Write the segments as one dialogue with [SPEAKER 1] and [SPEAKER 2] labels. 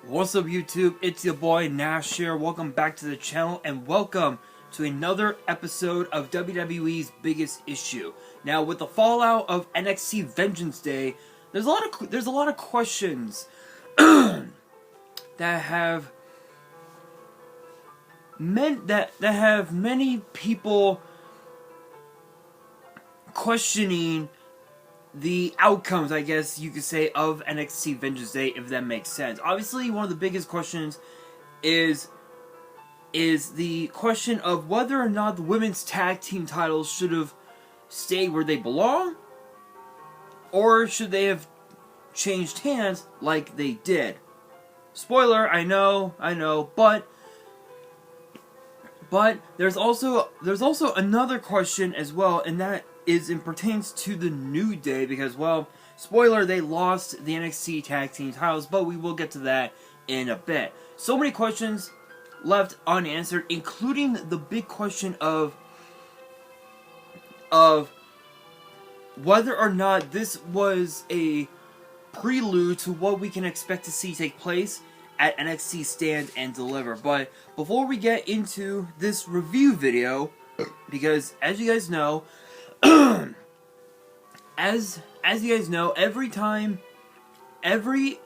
[SPEAKER 1] What's up YouTube, it's your boy Nash here. Welcome back to the channel and welcome to another episode of WWE's Biggest Issue. Now with the fallout of NXT Vengeance Day, there's a lot of questions that have many people questioning the outcomes, I guess you could say, of NXT Vengeance Day, if that makes sense. Obviously, one of the biggest questions is the question of whether or not the women's tag team titles should have stayed where they belong, or should they have changed hands like they did. Spoiler, I know, but there's also another question as well, and that pertains to the New Day, because, well, spoiler, they lost the NXT tag team titles, but we will get to that in a bit. So many questions left unanswered, including the big question of whether or not this was a prelude to what we can expect to see take place at NXT Stand and Deliver. But before we get into this review video, because as you guys know, as you guys know, every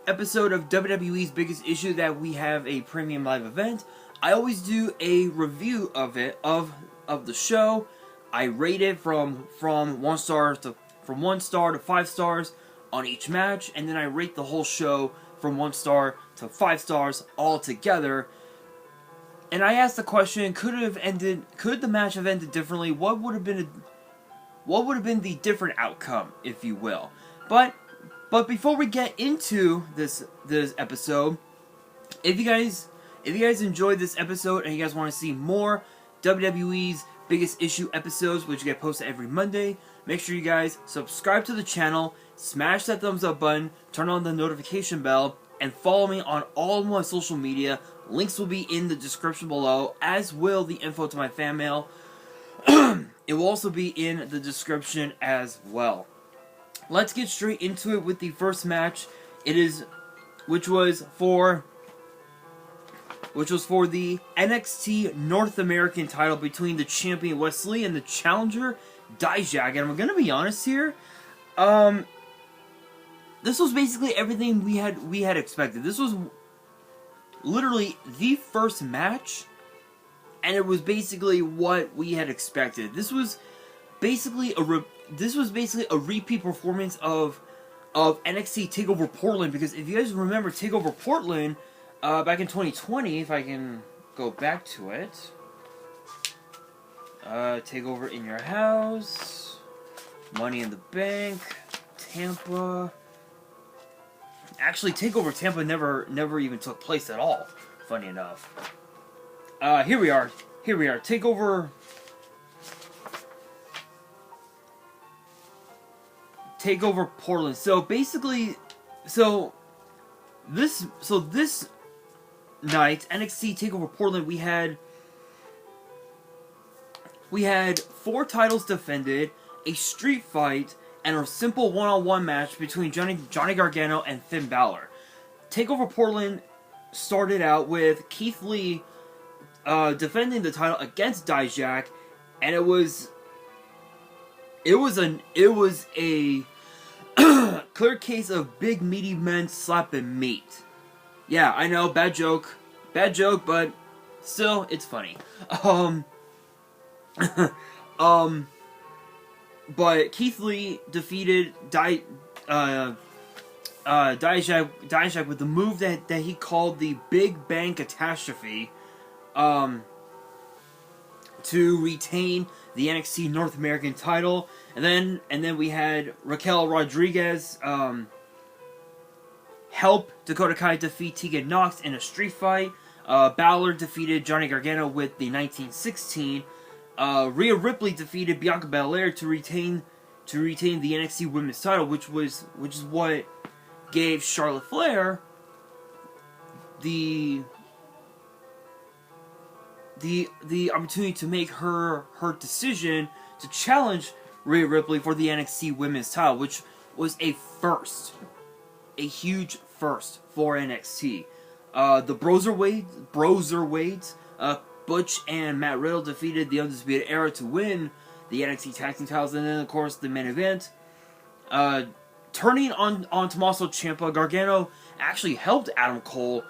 [SPEAKER 1] episode of WWE's Biggest Issue that we have a premium live event, I always do a review of it, of the show. I rate it from 1 star to 5 stars on each match, and then I rate the whole show from 1 star to 5 stars all together. And I asked the question, could the match have ended differently? What would have been the different outcome, if you will? But before we get into this episode, if you guys enjoyed this episode and you guys want to see more WWE's Biggest Issue episodes, which get posted every Monday, make sure you guys subscribe to the channel, smash that thumbs up button, turn on the notification bell, and follow me on all of my social media. Links will be in the description below, as will the info to my fan mail. It will also be in the description as well. Let's get straight into it with the first match. Which was for the NXT North American title between the champion Wesley and the challenger Dijak. And I'm gonna be honest here, this was basically everything we had expected. This was literally the first match, and it was basically what we had expected. This was basically a repeat performance of NXT TakeOver Portland, because if you guys remember TakeOver Portland back in 2020, if I can go back to it, TakeOver in Your House, Money in the Bank, Tampa. Actually, TakeOver Tampa never even took place at all, funny enough. Here we are. TakeOver Portland. So basically, this night, NXT TakeOver Portland, we had 4 titles defended, a street fight, and a simple one-on-one match between Johnny Gargano and Finn Balor. TakeOver Portland started out with Keith Lee defending the title against Dijak, and it was a clear case of big meaty men slapping meat. Yeah, I know, bad joke, but still, it's funny. But Keith Lee defeated Dijak with the move that he called the Big Bang Catastrophe, to retain the NXT North American title. And then we had Raquel Rodriguez help Dakota Kai defeat Tegan Nox in a street fight. Balor defeated Johnny Gargano with the 1916. Rhea Ripley defeated Bianca Belair to retain the NXT Women's title, which is what gave Charlotte Flair the opportunity to make her decision to challenge Rhea Ripley for the NXT Women's title, which was a first. A huge first for NXT. The Broserweights, Butch and Matt Riddle defeated the Undisputed Era to win the NXT Tag Team titles, and then of course the main event. Turning on Tommaso Ciampa, Gargano actually helped Adam Cole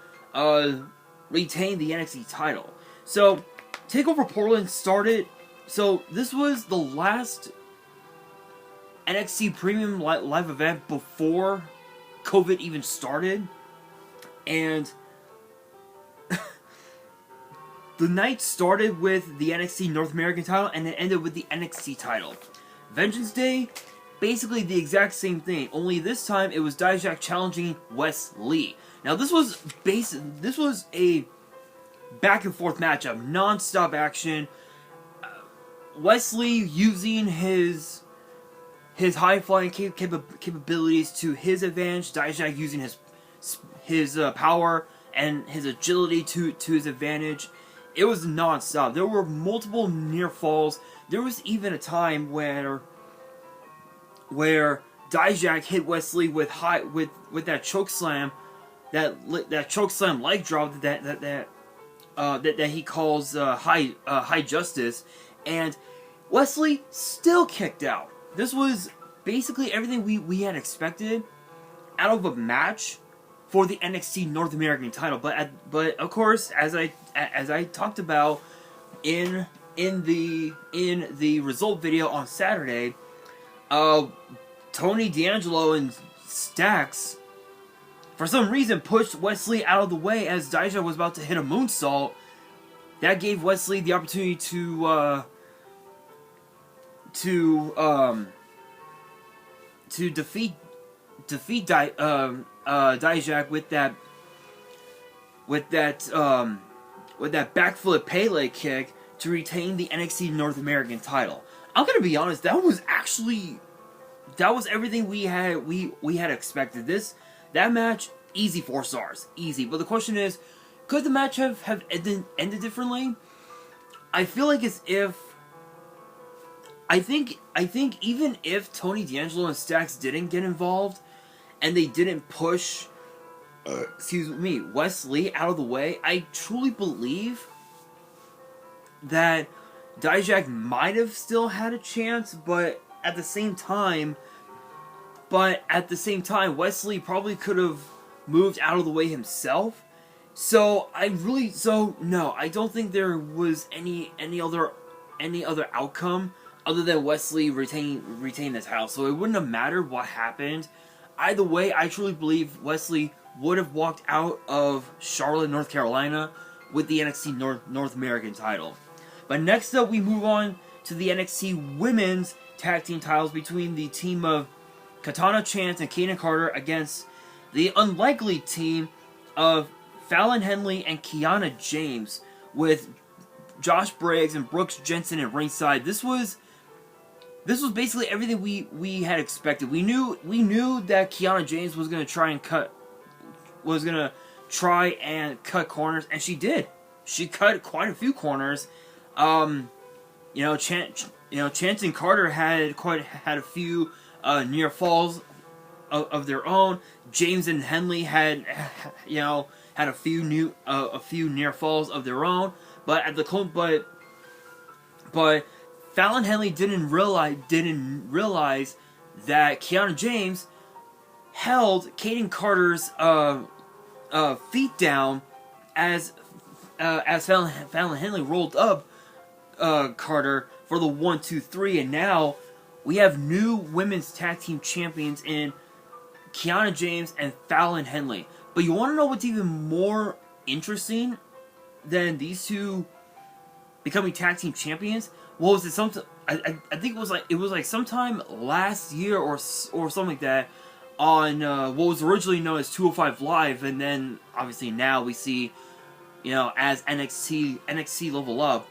[SPEAKER 1] retain the NXT title. So, TakeOver Portland started. So, this was the last NXT Premium live event before COVID even started. And the night started with the NXT North American title, and it ended with the NXT title. Vengeance Day, basically the exact same thing, only this time it was Dijak challenging Wes Lee. Now this was a back and forth matchup, non-stop action. Wes Lee using his high flying capabilities to his advantage, Dijak using his power and his agility to his advantage. It was non-stop. There were multiple near falls. There was even a time where Dijak hit Wes Lee with that choke slam, that choke slam leg drop that he calls high justice, and Wes Lee still kicked out. This was basically everything we had expected out of a match for the NXT North American title. But of course, as I talked about in the result video on Saturday, Tony D'Angelo and Stacks, for some reason, pushed Wes Lee out of the way as Dijak was about to hit a moonsault. That gave Wes Lee the opportunity to defeat Dijak with that backflip Pele kick to retain the NXT North American title. I'm gonna be honest, that was everything we had expected. That match, easy 4 stars, easy. But the question is, could the match have ended differently? I feel like as if I think even if Tony D'Angelo and Stacks didn't get involved and they didn't push Wes Lee out of the way, I truly believe that Dijak might have still had a chance, but at the same time, Wes Lee probably could have moved out of the way himself. So no, I don't think there was any other outcome other than Wes Lee retain the title. So it wouldn't have mattered what happened. Either way, I truly believe Wes Lee would have walked out of Charlotte, North Carolina with the NXT North American title. But next up, we move on to the NXT Women's Tag Team titles between the team of Katana Chance and Kaden Carter against the unlikely team of Fallon Henley and Kiana James, with Josh Briggs and Brooks Jensen at ringside. This was basically everything we had expected. We knew that Kiana James was gonna try and cut corners, and she did. She cut quite a few corners. Chance and Carter had a few near falls of their own. James and Henley had a few near falls of their own. But Fallon Henley didn't realize that Kiana James held Kaden Carter's feet down as Fallon Henley rolled up Carter for the 1-2-3, and now we have new women's tag team champions in Kiana James and Fallon Henley. But you want to know what's even more interesting than these two becoming tag team champions? What was it? I think it was like sometime last year or something like that on what was originally known as 205 Live, and then obviously now we see, as NXT Level Up.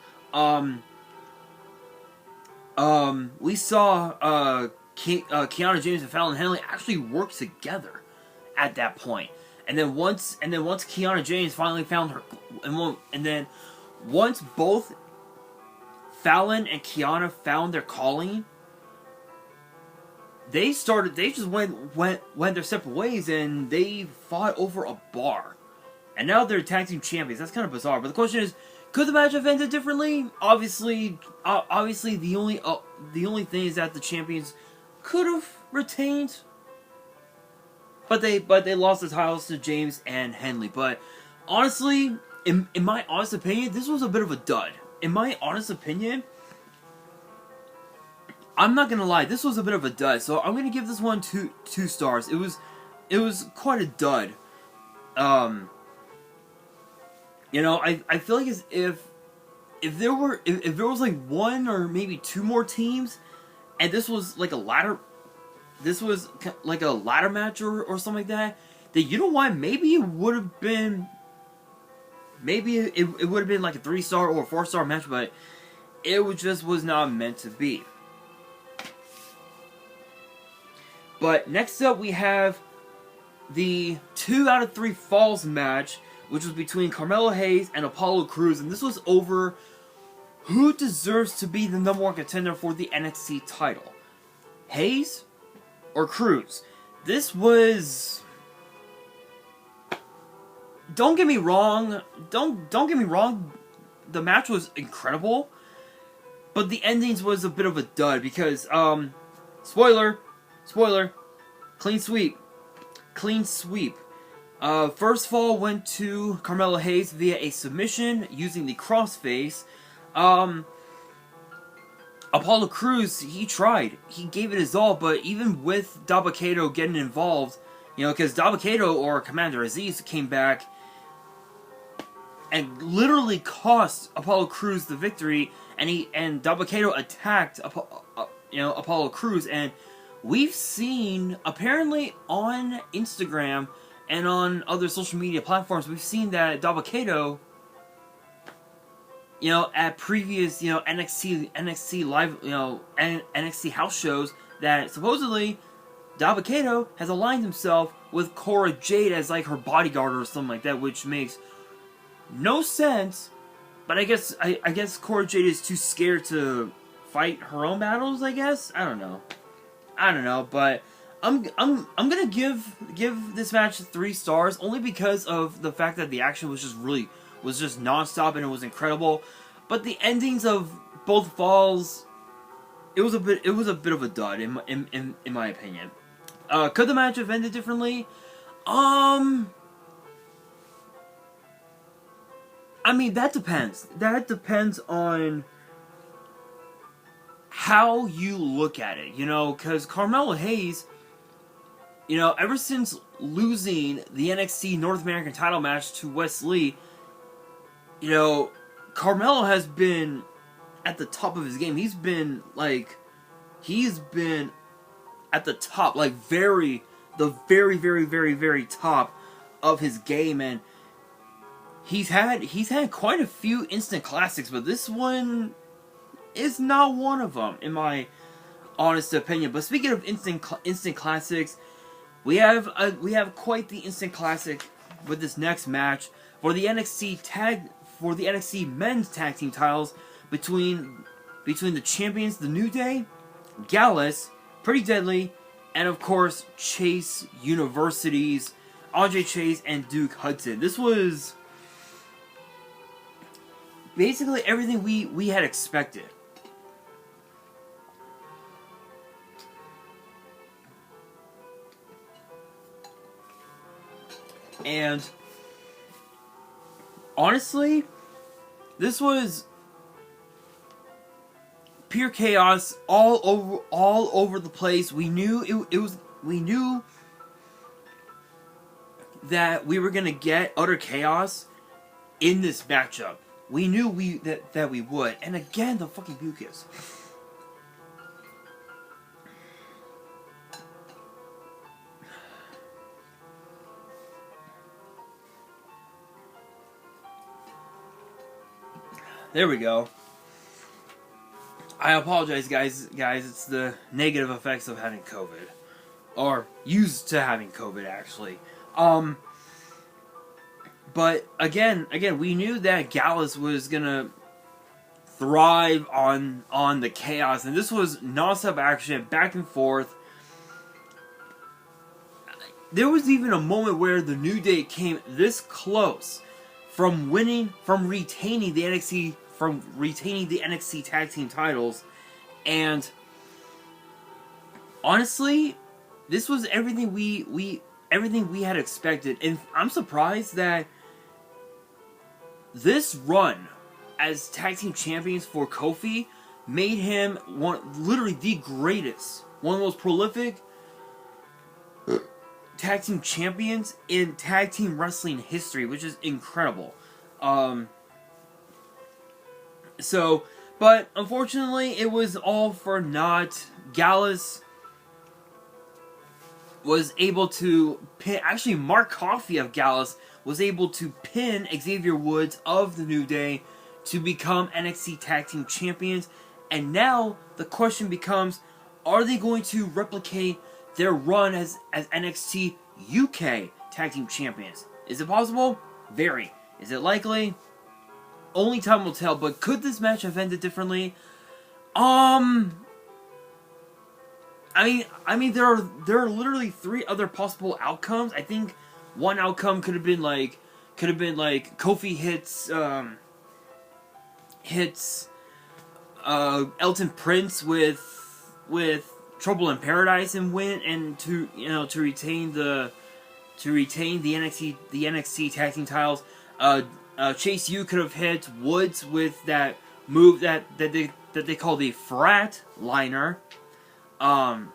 [SPEAKER 1] We saw Kiana James and Fallon Henley actually work together at that point. And then once Kiana James finally found her, and then once both Fallon and Kiana found their calling, they just went their separate ways, and they fought over a bar. and now they're tag team champions. That's kind of bizarre. But the question is, could the match have ended differently? Obviously, the only thing is that the champions could have retained, but they lost the titles to James and Henley. But honestly, in my honest opinion, this was a bit of a dud. In my honest opinion, I'm not gonna lie, this was a bit of a dud. So I'm gonna give this one two stars. It was quite a dud. You know, I feel like as if there was like one or maybe two more teams, and this was like a ladder match or something like that. That, you know what? Maybe it would have been. Maybe it would have been like a 3-star or a 4-star match, but it was not meant to be. But next up, we have the 2 out of 3 falls match, which was between Carmelo Hayes and Apollo Crews, and this was over who deserves to be the #1 contender for the NXT title, Hayes or Crews. This was. Don't get me wrong. Don't get me wrong. The match was incredible, but the endings was a bit of a dud because spoiler, clean sweep. First fall went to Carmelo Hayes via a submission using the crossface. Apollo Crews, he tried. He gave it his all, but even with Dabba-Kato getting involved, you know, because Dabba-Kato or Commander Aziz came back and literally cost Apollo Crews the victory, and Dabba-Kato attacked Apollo Crews, and we've seen, apparently on Instagram and on other social media platforms, we've seen that Dabba-Kato, you know, at previous, you know, NXT live, you know, NXT house shows, that supposedly Dabba-Kato has aligned himself with Cora Jade as like her bodyguard or something like that, which makes no sense. But I guess Cora Jade is too scared to fight her own battles. I guess I don't know, but I'm gonna give this match 3 stars only because of the fact that the action was just nonstop and it was incredible. But the endings of both falls, it was a bit of a dud in my opinion. Could the match have ended differently? I mean, that depends. That depends on how you look at it, you know, because Carmelo Hayes, you know, ever since losing the NXT North American title match to Wes Lee, you know, Carmelo has been at the top of his game. He's been at the top, like very top of his game, and he's had quite a few instant classics, but this one is not one of them, in my honest opinion. But speaking of instant classics, we have quite the instant classic with this next match for the NXT men's tag team titles between the champions, the New Day, Gallus, Pretty Deadly, and of course Chase University's Andre Chase and Duke Hudson. This was basically everything we had expected. And honestly, this was pure chaos all over the place. We knew we knew that we were gonna get utter chaos in this matchup. We knew that we would. And again, the fucking mucus. There we go. I apologize, guys. It's the negative effects of having COVID. Or used to having COVID, actually. But again, we knew that Gallus was gonna thrive on the chaos, and this was non-stop action, back and forth. there was even a moment where the New Day came this close from retaining the NXT tag team titles, and honestly, this was everything we had expected, and I'm surprised that this run as tag team champions for Kofi made him literally the greatest, one of the most prolific tag team champions in tag team wrestling history, which is incredible. But unfortunately, it was all for naught. Gallus was able to pin, actually Mark Coffey of Gallus was able to pin Xavier Woods of the New Day to become NXT Tag Team Champions. And now the question becomes, are they going to replicate their run as NXT UK Tag Team Champions? Is it possible? Very. Is it likely? Only time will tell, but could this match have ended differently? I mean, there are literally 3 other possible outcomes. I think one outcome could have been like Kofi hits Elton Prince with Trouble in Paradise and win, and to retain the NXT tag team titles. Chase U could have hit Woods with that move that they call the Frat Liner. To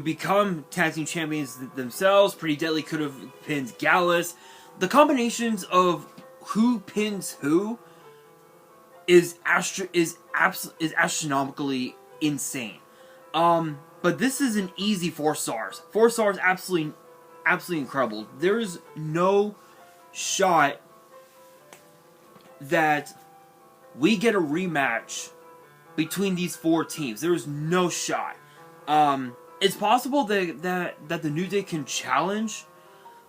[SPEAKER 1] become tag team champions themselves. Pretty Deadly could have pinned Gallus. The combinations of who pins who is astronomically insane. But this is an easy 4 stars. 4 stars, absolutely incredible. There's no shot that we get a rematch between these 4 teams. There is no shot. It's possible that the New Day can challenge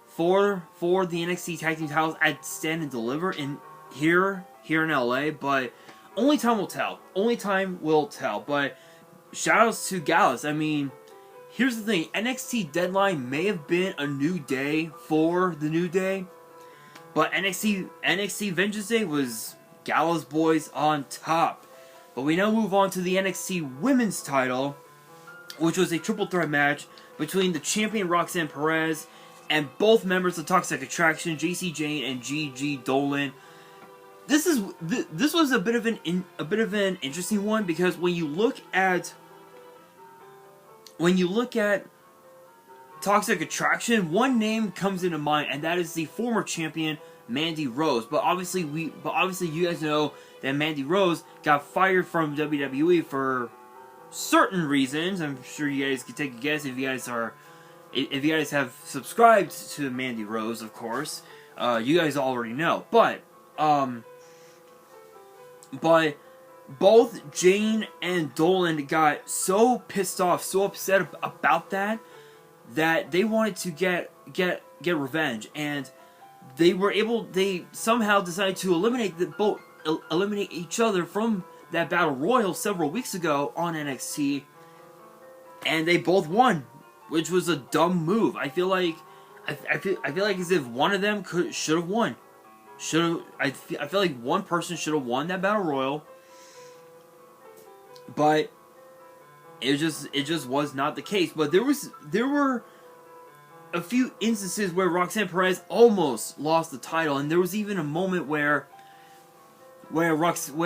[SPEAKER 1] for the NXT Tag Team titles at Stand and Deliver here in LA, but only time will tell. Only time will tell. But shoutouts to Gallus. I mean, here's the thing: NXT Deadline may have been a new day for the New Day, but NXT Vengeance Day was Gallus boys on top. But we now move on to the NXT Women's title, which was a triple threat match between the champion Roxanne Perez and both members of Toxic Attraction, JC Jane and Gigi Dolan. This was a bit of an interesting one, because when you look at Toxic Attraction, one name comes into mind, and that is the former champion Mandy Rose. But obviously you guys know that Mandy Rose got fired from WWE for certain reasons. I'm sure you guys can take a guess if you guys have subscribed to Mandy Rose, of course. You guys already know. But both Jane and Dolan got so pissed off, so upset about that they wanted to get revenge, and they somehow decided to eliminate each other from that battle royal several weeks ago on NXT, and they both won, which was a dumb move. I feel like as if one of them should have won. I feel like one person should have won that battle royal, but it just was not the case. But there were a few instances where Roxanne Perez almost lost the title, and there was even a moment where Roxanne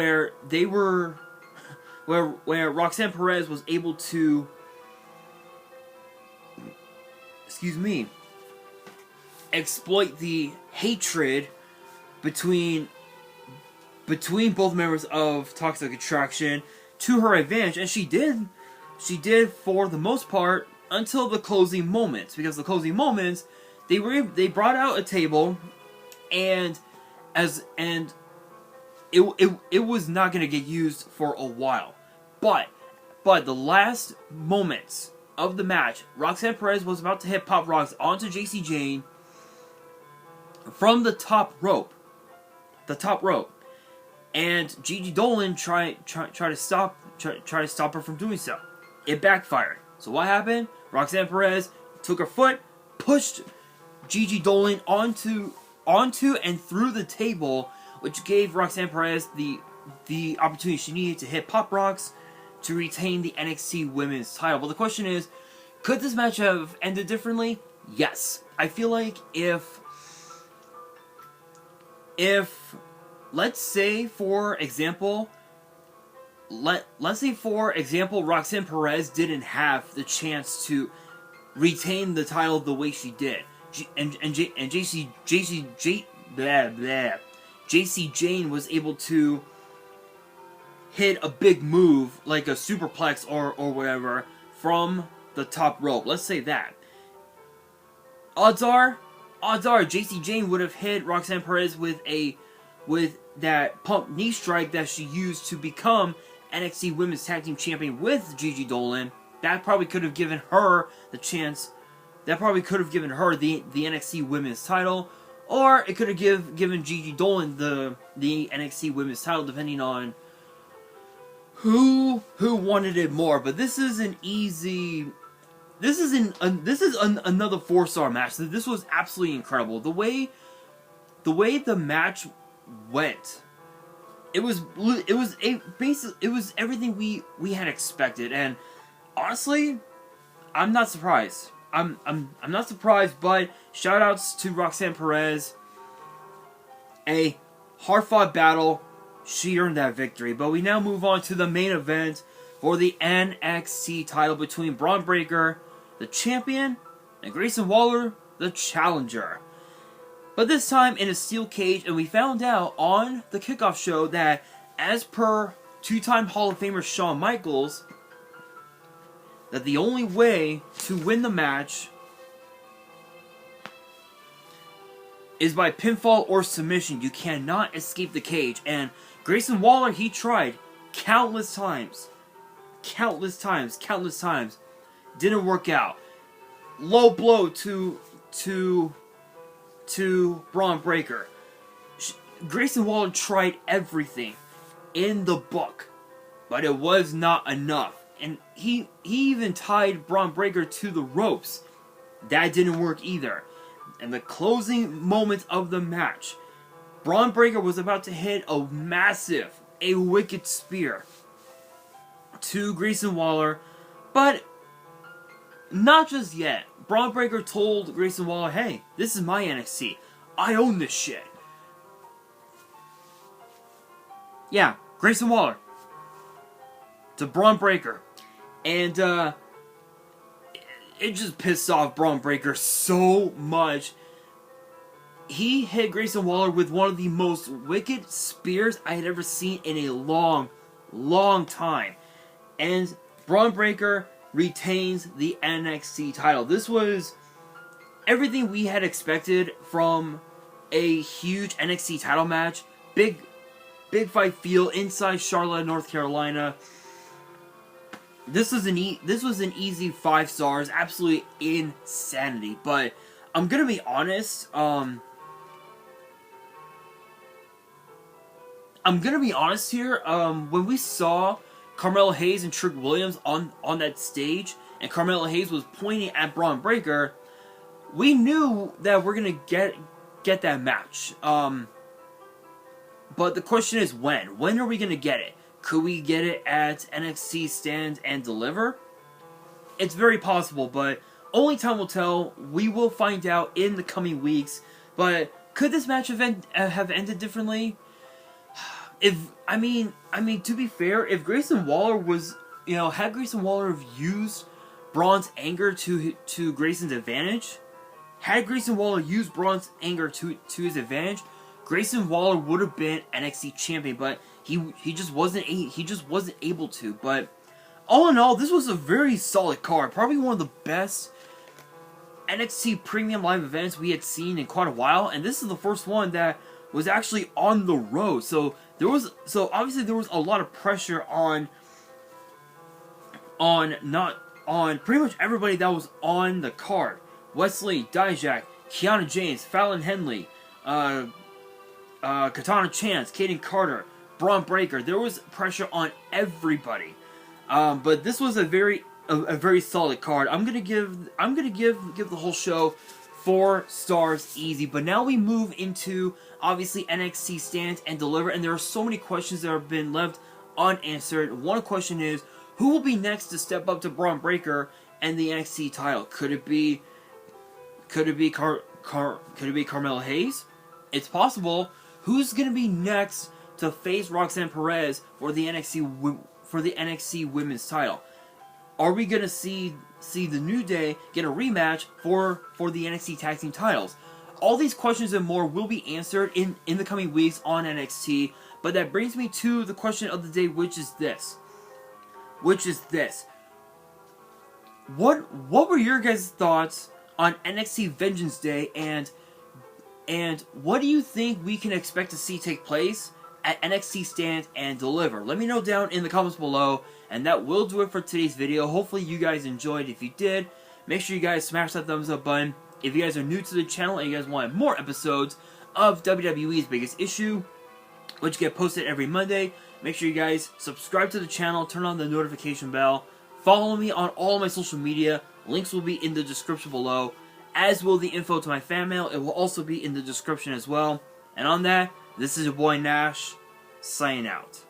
[SPEAKER 1] Perez was able to, exploit the hatred between both members of Toxic Attraction to her advantage, and she did for the most part until the closing moments, because the closing moments they brought out a table, and it was not going to get used for a while, but the last moments of the match, Roxanne Perez was about to hit Pop Rocks onto JC Jane from the top rope, and Gigi Dolan tried to stop her from doing so. It backfired. So what happened? Roxanne Perez took her foot, pushed Gigi Dolan onto and through the table, which gave Roxanne Perez the opportunity she needed to hit Pop Rocks to retain the NXT Women's title. But the question is, could this match have ended differently? Yes. I feel like if let's say for example Roxanne Perez didn't have the chance to retain the title the way she did, JC Jane was able to hit a big move like a superplex or whatever from the top rope. Let's say that. Odds are JC Jane would have hit Roxanne Perez with that pump knee strike that she used to become NXT Women's Tag Team Champion with Gigi Dolan. That probably could have given her the chance. That probably could have given her the NXT Women's title, or it could have given Gigi Dolan the NXT Women's title, depending on who wanted it more. But this is an easy. This is another 4-star match. This was absolutely incredible. The way the match went, it was everything we had expected, and honestly, I'm not surprised. I'm not surprised, but shoutouts to Roxanne Perez. A hard-fought battle. She earned that victory. But we now move on to the main event for the NXT title between Bron Breakker, the champion, and Grayson Waller, the challenger. But this time in a steel cage, and we found out on the kickoff show that, as per two-time Hall of Famer Shawn Michaels, that the only way to win the match is by pinfall or submission. You cannot escape the cage. And Grayson Waller, he tried countless times. Didn't work out. Low blow to Bron Breakker. Grayson Waller tried everything in the book, but it was not enough. And he even tied Bron Breakker to the ropes. That didn't work either. And the closing moment of the match, Bron Breakker was about to hit a wicked spear to Grayson Waller, but not just yet. Bron Breakker told Grayson Waller, hey, this is my NXT. I own this shit. Yeah, Grayson Waller to Bron Breakker. And it just pissed off Bron Breakker so much. He hit Grayson Waller with one of the most wicked spears I had ever seen in a long, long time. And Bron Breakker retains the NXT title. This was everything we had expected from a huge NXT title match. Big fight feel inside Charlotte, North Carolina. This was an easy 5 stars, absolutely insanity. But I'm gonna be honest. I'm gonna be honest here. When we saw Carmelo Hayes and Trick Williams on that stage, and Carmelo Hayes was pointing at Bron Breakker, we knew that we're gonna get that match. But the question is when? When are we gonna get it? Could we get it at NXT Stand and Deliver? It's very possible, but only time will tell. We will find out in the coming weeks. But could this match have ended differently? To be fair, if Grayson Waller was, had Grayson Waller have used Braun's anger to Grayson's advantage, had Grayson Waller used Braun's anger to his advantage, Grayson Waller would have been NXT champion, but he just wasn't able to. But all in all, this was a very solid card. Probably one of the best NXT Premium Live events we had seen in quite a while, and this is the first one that was actually on the road. So obviously there was a lot of pressure on pretty much everybody that was on the card. Wesley, Dijak, Kiana James, Fallon Henley, Katana Chance, Kaden Carter, Bron Breakker. There was pressure on everybody. But this was a very a very solid card. I'm gonna give the whole show 4 stars easy. But now we move into obviously NXT Stand and Deliver, and there are so many questions that have been left unanswered. One question is, who will be next to step up to Braun Breaker and the NXT title? Could it be Carmelo Hayes? It's possible. Who's gonna be next to face Roxanne Perez for the NXT Women's title? Are we gonna see the New Day get a rematch for the NXT Tag Team titles? All these questions and more will be answered in the coming weeks on NXT. But that brings me to the question of the day, which is this. What were your guys' thoughts on NXT Vengeance Day, and what do you think we can expect to see take place at NXT Stand and Deliver? Let me know down in the comments below, and that will do it for today's video. Hopefully you guys enjoyed. If you did, make sure you guys smash that thumbs up button. If you guys are new to the channel and you guys want more episodes of WWE's Biggest Issue, which get posted every Monday, make sure you guys subscribe to the channel, turn on the notification bell, follow me on all my social media. Links will be in the description below, as will the info to my fan mail. It will also be in the description as well. And on that, this is your boy Nash, signing out.